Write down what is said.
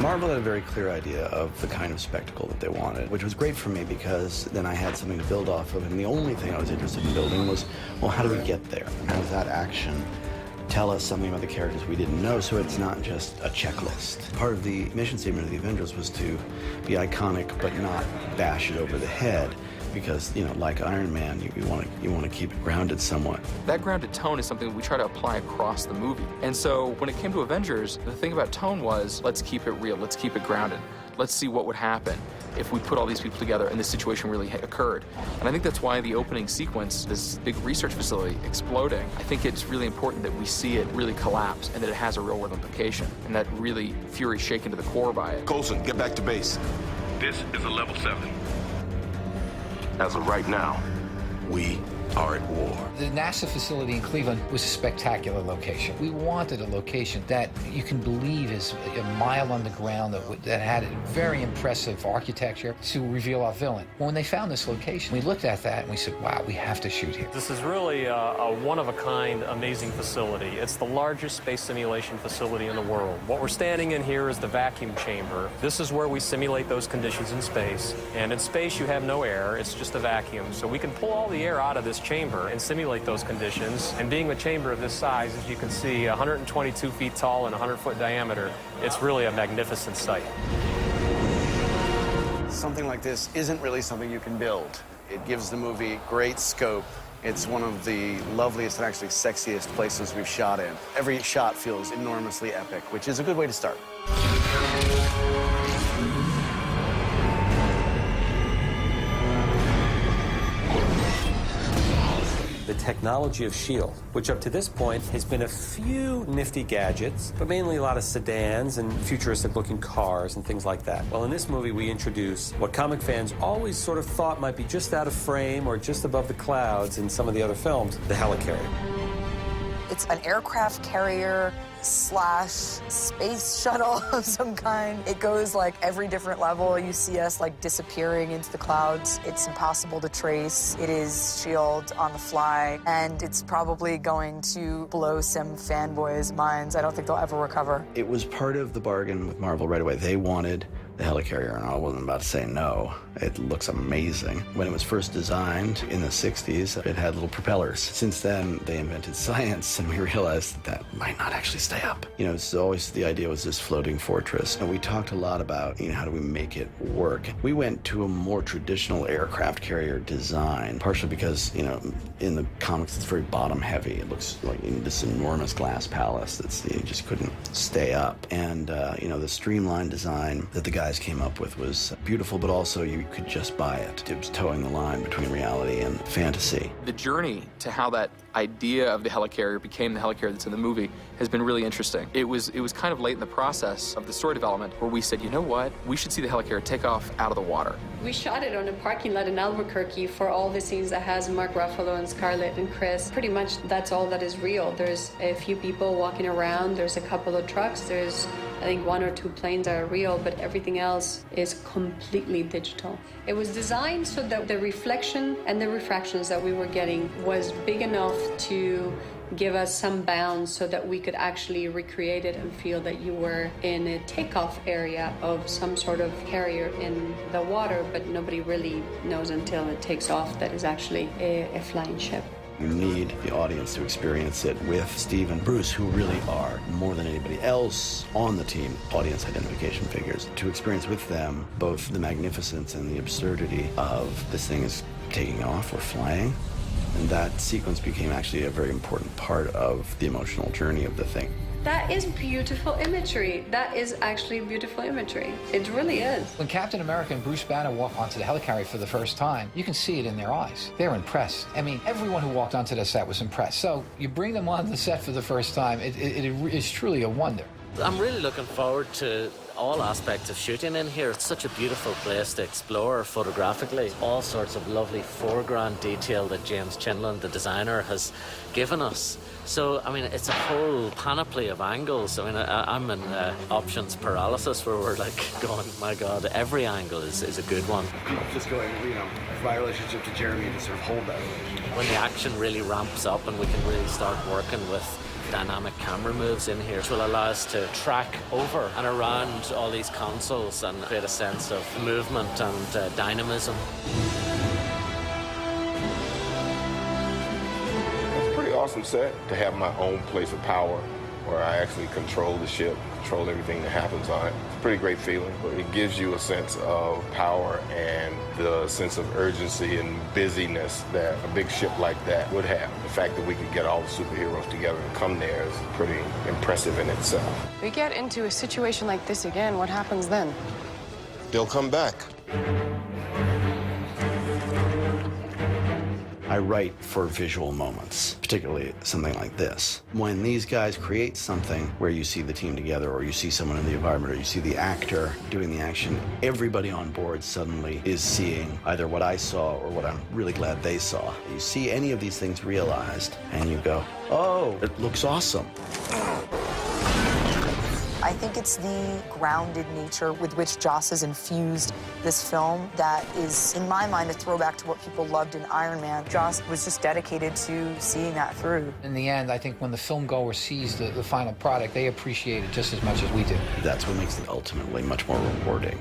Marvel had a very clear idea of the kind of spectacle that they wanted, which was great for me because then I had something to build off of, and the only thing I was interested in building was, well, how do we get there? How does that action tell us something about the characters we didn't know, so it's not just a checklist. Part of the mission statement of the Avengers was to be iconic but not bash it over the head. Because, you know, like Iron Man, you want to keep it grounded somewhat. That grounded tone is something we try to apply across the movie. And so when it came to Avengers, the thing about tone was, let's keep it real, let's keep it grounded. Let's see what would happen if we put all these people together and this situation really occurred. And I think that's why the opening sequence, this big research facility exploding, I think it's really important that we see it really collapse and that it has a real-world implication. And that really Fury's shaken to the core by it. Coulson, get back to base. This is a level 7. As of right now, we are at war. The NASA facility in Cleveland was a spectacular location. We wanted a location that you can believe is a mile underground that had a very impressive architecture to reveal our villain. When they found this location, we looked at that and we said, wow, we have to shoot here. This is really a one-of-a-kind, amazing facility. It's the largest space simulation facility in the world. What we're standing in here is the vacuum chamber. This is where we simulate those conditions in space. And in space, you have no air. It's just a vacuum. So we can pull all the air out of this chamber and simulate those conditions. And being a chamber of this size, as you can see, 122 feet tall and 100-foot diameter, it's really a magnificent sight. Something like this isn't really something you can build. It gives the movie great scope. It's one of the loveliest and actually sexiest places we've shot in. Every shot feels enormously epic, which is a good way to start. The technology of S.H.I.E.L.D., which up to this point has been a few nifty gadgets, but mainly a lot of sedans and futuristic-looking cars and things like that. Well, in this movie, we introduce what comic fans always sort of thought might be just out of frame or just above the clouds in some of the other films, the helicarrier. It's an aircraft carrier slash space shuttle of some kind. It goes like every different level. You see us like disappearing into the clouds. It's impossible to trace. It is S.H.I.E.L.D. on the fly, and it's probably going to blow some fanboys' minds. I don't think they'll ever recover. It was part of the bargain with Marvel right away. They wanted the helicarrier, and I wasn't about to say no. It looks amazing. When it was first designed in the 60s, it had little propellers. Since then, they invented science, and we realized that might not actually stay up. You know, it's always the idea was this floating fortress, and we talked a lot about, you know, how do we make it work? We went to a more traditional aircraft carrier design, partially because, you know, in the comics, it's very bottom heavy. It looks like this enormous glass palace that's, you just couldn't stay up. And, you know, the streamlined design that the guys came up with was beautiful, but also you could just buy it. It was towing the line between reality and fantasy. The journey to how that idea of the helicarrier became the helicarrier that's in the movie has been really interesting. It was kind of late in the process of the story development where we said, you know what, we should see the helicarrier take off out of the water. We shot it on a parking lot in Albuquerque for all the scenes that has Mark Ruffalo and Scarlett and Chris. Pretty much that's all that is real. There's a few people walking around, there's a couple of trucks, there's I think 1 or 2 planes that are real, but everything else is completely digital. It was designed so that the reflection and the refractions that we were getting was big enough to give us some bounds so that we could actually recreate it and feel that you were in a takeoff area of some sort of carrier in the water, but nobody really knows until it takes off that it's actually a flying ship. You need the audience to experience it with Steve and Bruce, who really are, more than anybody else on the team, audience identification figures. To experience with them both the magnificence and the absurdity of this thing is taking off or flying. And that sequence became actually a very important part of the emotional journey of the thing. That is beautiful imagery. That is actually beautiful imagery. It really is. When Captain America and Bruce Banner walk onto the helicarrier for the first time, you can see it in their eyes. They're impressed. I mean, everyone who walked onto the set was impressed. So you bring them onto the set for the first time, it is truly a wonder. I'm really looking forward to all aspects of shooting in here. It's such a beautiful place to explore photographically. All sorts of lovely foreground detail that James Chinlund, the designer, has given us. So, I mean, it's a whole panoply of angles. I mean, I'm in options paralysis where we're like going, my God, every angle is a good one. Just going, you know, my relationship to Jeremy to sort of hold that relationship. When the action really ramps up and we can really start working with dynamic camera moves in here, which will allow us to track over and around all these consoles and create a sense of movement and dynamism. It's a pretty awesome set to have my own place of power where I actually control the ship, control everything that happens on it. It's a pretty great feeling. It gives you a sense of power and the sense of urgency and busyness that a big ship like that would have. The fact that we could get all the superheroes together and come there is pretty impressive in itself. We get into a situation like this again, what happens then? They'll come back. I write for visual moments, particularly something like this. When these guys create something where you see the team together, or you see someone in the environment, or you see the actor doing the action, everybody on board suddenly is seeing either what I saw or what I'm really glad they saw. You see any of these things realized, and you go, oh, it looks awesome. I think it's the grounded nature with which Joss has infused this film that is, in my mind, a throwback to what people loved in Iron Man. Joss was just dedicated to seeing that through. In the end, I think when the film goer sees the final product, they appreciate it just as much as we do. That's what makes it ultimately much more rewarding.